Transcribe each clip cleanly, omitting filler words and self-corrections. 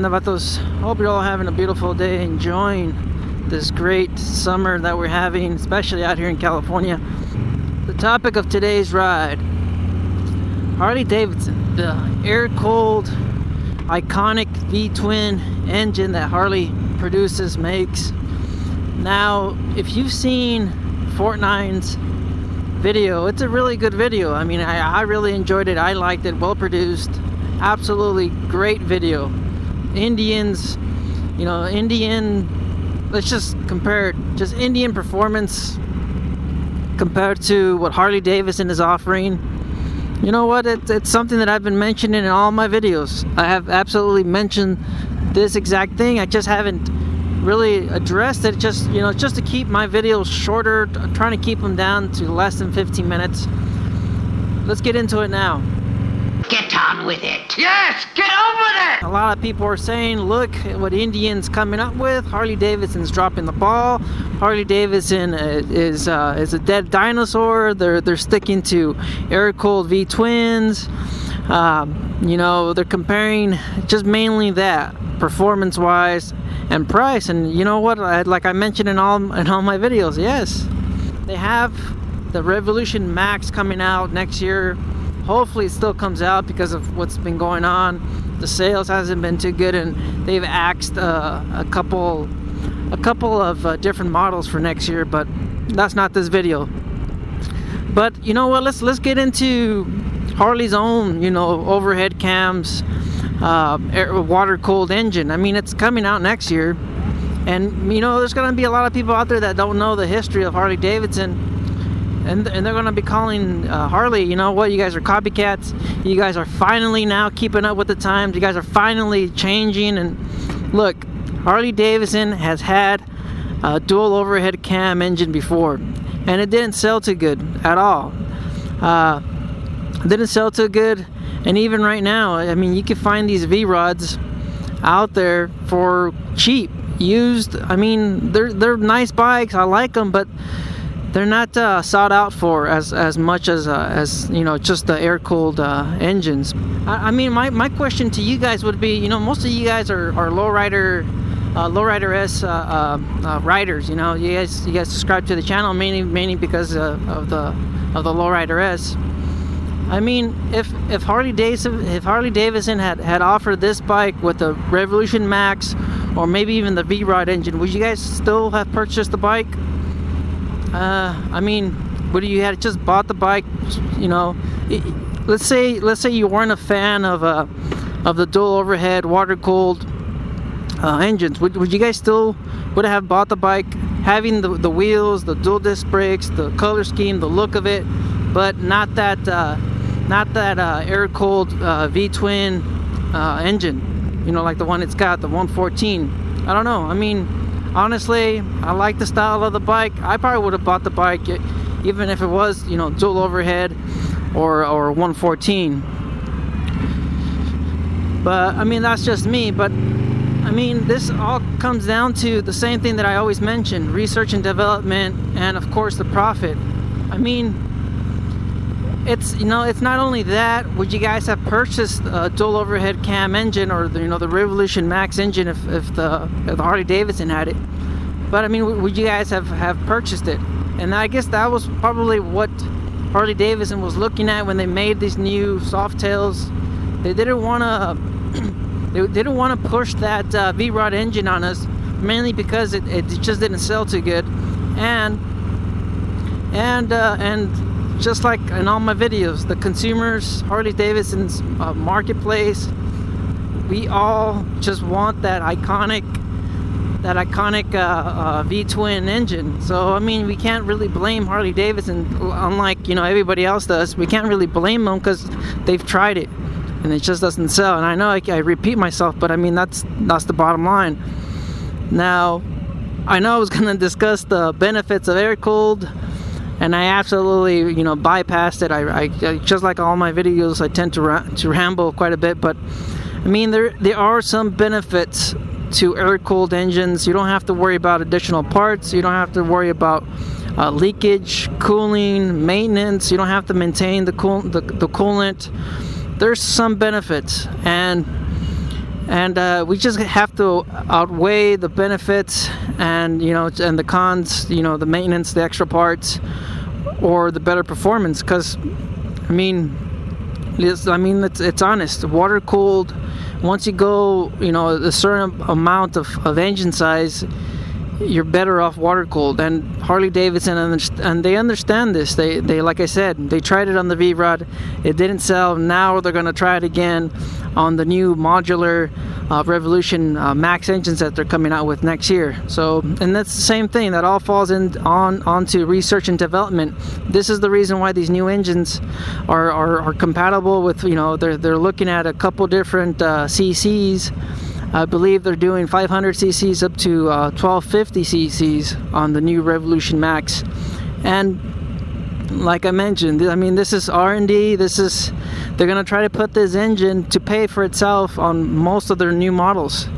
onda, vatos? Hope you're all having a beautiful day, enjoying this great summer that we're having, especially out here in California. The topic of today's ride, Harley-Davidson, the air-cooled, iconic V-twin engine that Harley produces, makes. Now, if you've seen FortNine's video, it's a really good video. I mean, I really enjoyed it. I liked it. Well produced, absolutely great video. Indians, Indian, let's just compare it, just Indian performance compared to what Harley-Davidson is offering. You know what, it's something that I've been mentioning in all my videos. I have absolutely mentioned this exact thing. I just haven't really addressed it, just to keep my videos shorter, trying to keep them down to less than 15 minutes. Let's get into it now. Get on with it. Yes, get on with it. A lot of people are saying, look at what Indian's coming up with. Harley-Davidson's dropping the ball. Harley-Davidson is a dead dinosaur. They're sticking to air-cooled V-twins. They're comparing just mainly that, performance-wise and price. And you know what? Like I mentioned in all my videos, yes, they have the Revolution Max coming out next year. Hopefully it still comes out because of what's been going on. The sales hasn't been too good, and they've axed a couple of different models for next year, but that's not this video. But you know what? Let's get into Harley's own, overhead cams, water-cooled engine. I mean, it's coming out next year, and there's gonna be a lot of people out there that don't know the history of Harley-Davidson. And they're going to be calling Harley, you know what, you guys are copycats. You guys are finally now keeping up with the times. You guys are finally changing. And look, Harley-Davidson has had a dual overhead cam engine before, and it didn't sell too good at all. Didn't sell too good. And even right now, I mean, you can find these V-rods out there for cheap, used. I mean, they're nice bikes. I like them, but they're not sought out for as much as just the air-cooled engines. I mean, my question to you guys would be, most of you guys are lowrider S riders. You guys subscribe to the channel mainly because of the lowrider S. I mean, if Harley-Davidson had offered this bike with the Revolution Max or maybe even the V-Rod engine, would you guys still have purchased the bike? I mean, would you had just bought the bike? Let's say you weren't a fan of the dual overhead water-cooled engines. Would you guys still would have bought the bike, having the wheels, the dual disc brakes, the color scheme, the look of it, but not that air-cooled V-twin engine? Like the one it's got, the 114. I don't know. I mean, honestly, I like the style of the bike. I probably would have bought the bike even if it was, dual overhead or 114. But I mean, that's just me. But I mean, this all comes down to the same thing that I always mention: research and development, and of course the profit. I mean, it's not only that. Would you guys have purchased a dual overhead cam engine or the Revolution Max engine if the Harley-Davidson had it? But I mean, would you guys have purchased it? And I guess that was probably what Harley-Davidson was looking at when they made these new Softails. They didn't want to push that V-Rod engine on us, mainly because it just didn't sell too good, and just like in all my videos, the consumers, Harley-Davidson's marketplace, we all just want that iconic V-twin engine. So I mean, we can't really blame Harley-Davidson, unlike everybody else does. We can't really blame them because they've tried it and it just doesn't sell. And I know I repeat myself, but I mean, that's the bottom line. Now, I know I was going to discuss the benefits of air-cooled, and I absolutely, bypassed it. I just like all my videos, I tend to ramble quite a bit. But I mean, there are some benefits to air-cooled engines. You don't have to worry about additional parts. You don't have to worry about leakage, cooling, maintenance. You don't have to maintain the coolant. There's some benefits, and And we just have to outweigh the benefits and, you know, and the cons, you know, the maintenance, the extra parts, or the better performance. Because I mean it's honest. Water cooled, once you go, you know, a certain amount of engine size, you're better off water cooled. And Harley-Davidson and they understand this. They like I said, they tried it on the V-Rod, it didn't sell. Now they're going to try it again on the new modular Revolution Max engines that they're coming out with next year. So, and that's the same thing, that all falls onto research and development. This is the reason why these new engines are compatible with, you know, they're looking at a couple different CCs. I believe they're doing 500 cc's up to 1250 cc's on the new Revolution Max. And like I mentioned, I mean, this is R&D. They're going to try to put this engine to pay for itself on most of their new models.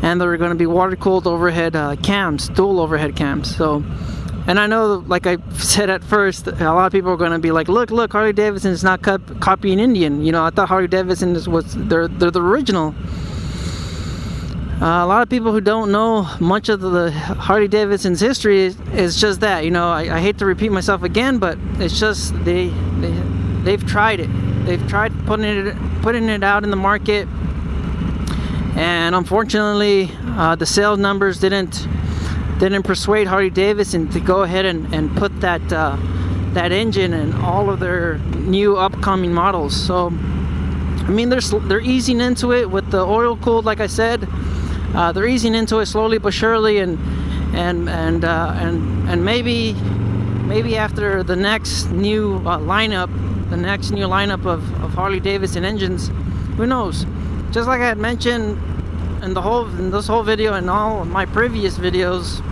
And they're going to be water-cooled overhead cams, dual overhead cams. So, and I know, like I said at first, a lot of people are going to be like, look, Harley-Davidson is not copying Indian. You know, I thought Harley-Davidson they're the original. A lot of people who don't know much of the Harley-Davidson's history is just that, you know, I hate to repeat myself again, but it's just they've tried it. They've tried putting it out in the market, and unfortunately, the sales numbers didn't persuade Harley-Davidson to go ahead and put that engine in all of their new upcoming models. So, I mean, they're easing into it with the oil cooled, like I said. They're easing into it slowly but surely, and maybe after the next new lineup of Harley-Davidson engines, who knows? Just like I had mentioned in this whole video and all of my previous videos,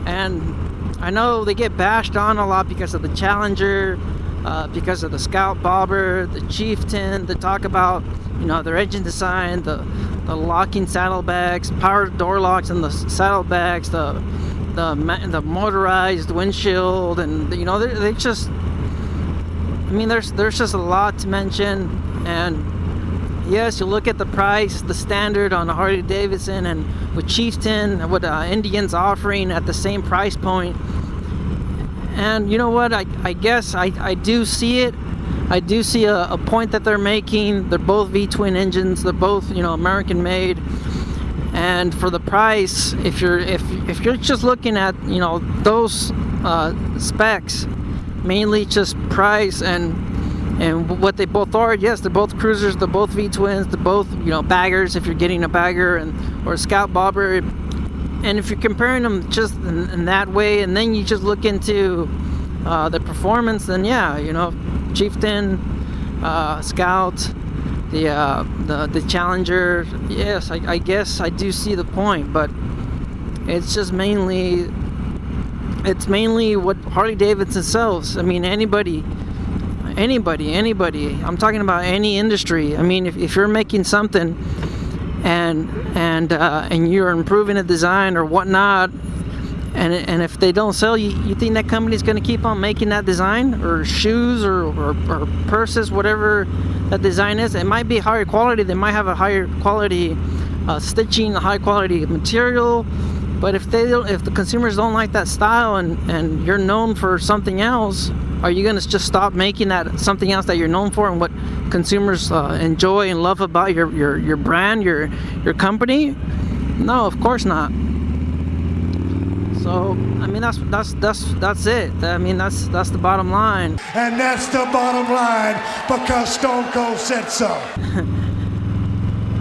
and I know they get bashed on a lot because of the Challenger, because of the Scout Bobber, the Chieftain. They talk about, you know, their engine design, the locking saddlebags, power door locks in the saddlebags, the motorized windshield, and, you know, they just, I mean, there's just a lot to mention. And yes, you look at the price, the standard on the Harley-Davidson, and with Chieftain, what Indian's offering at the same price point. And you know what, I guess I do see it. I do see a point that they're making. They're both V-twin engines. They're both, you know, American made. And for the price, if you're just looking at, you know, those specs, mainly just price and what they both are. Yes, they're both cruisers. They're both V-twins. They're both, you know, baggers if you're getting a bagger or a Scout Bobber. And if you're comparing them just in that way, and then you just look into the performance, then yeah, you know, Chieftain, Scout, the Challenger. Yes, I guess I do see the point, but it's just mainly what Harley-Davidson sells. I mean, anybody. I'm talking about any industry. I mean, if you're making something and you're improving a design or whatnot, and if they don't sell, you think that company's going to keep on making that design, or shoes or purses, whatever that design is? It might be higher quality. They might have a higher quality stitching, a high quality material. But if the consumers don't like that style, and you're known for something else, are you going to just stop making that something else that you're known for and what consumers enjoy and love about your brand, your company? No, of course not. So, I mean, that's it. I mean, that's the bottom line. And that's the bottom line, because Stone Cold said so.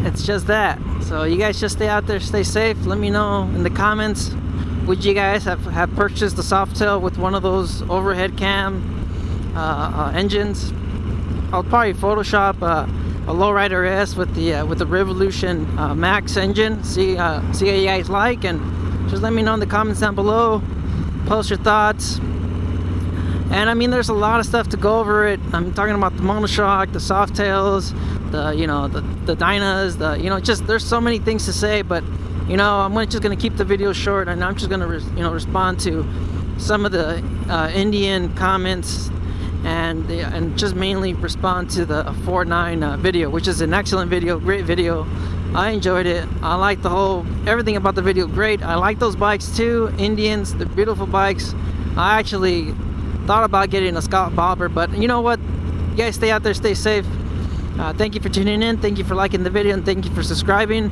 It's just that. So you guys just stay out there, stay safe. Let me know in the comments, would you guys have purchased the Softail with one of those overhead cam engines? I'll probably Photoshop a lowrider S with the Revolution Max engine. See how you guys like, and just let me know in the comments down below. Post your thoughts. And I mean, there's a lot of stuff to go over it. I'm talking about the monoshock, the Softails, the Dynas, just there's so many things to say. But I'm just gonna keep the video short, and I'm just gonna respond to some of the Indian comments, and just mainly respond to the FortNine video, which is an excellent video, great video. I enjoyed it. I like everything about the video. Great. I like those bikes too. Indians, they're beautiful bikes. I actually thought about getting a Scott Bobber, but you know what? You guys stay out there, stay safe. Thank you for tuning in. Thank you for liking the video, and thank you for subscribing.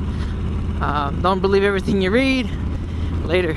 Don't believe everything you read. Later.